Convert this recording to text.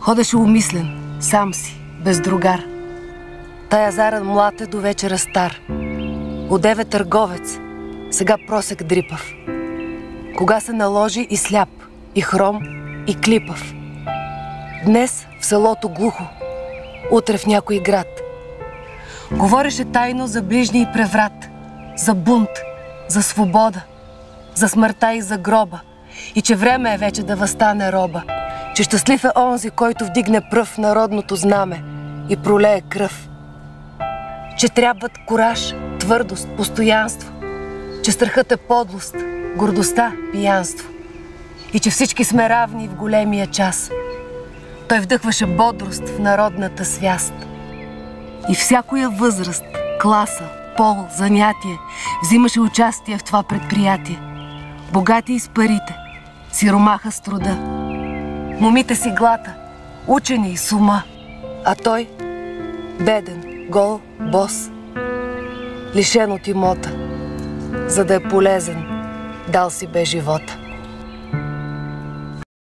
Ходеше умислен, сам си, без другар. Тая заран млад е до вечера стар. Одеве търговец, сега просек дрипав. Кога се наложи и сляп, и хром, и клипав. Днес в селото глухо, утре в някой град. Говореше тайно за ближни и преврат, за бунт, за свобода, за смъртта и за гроба, и че време е вече да въстане роба, че щастлив е онзи, който вдигне пръв народното знаме и пролее кръв, че трябват кураж, твърдост, постоянство, че страхът е подлост, гордостта – пиянство, и че всички сме равни в големия час. Той вдъхваше бодрост в народната свяст. И всякоя възраст, класа, пол, занятие взимаше участие в това предприятие. Богати и с парите, сиромаха с труда, момите си глата, учени и с ума, а той беден, гол, бос, лишен от имота, за да е полезен, дал си бе живота.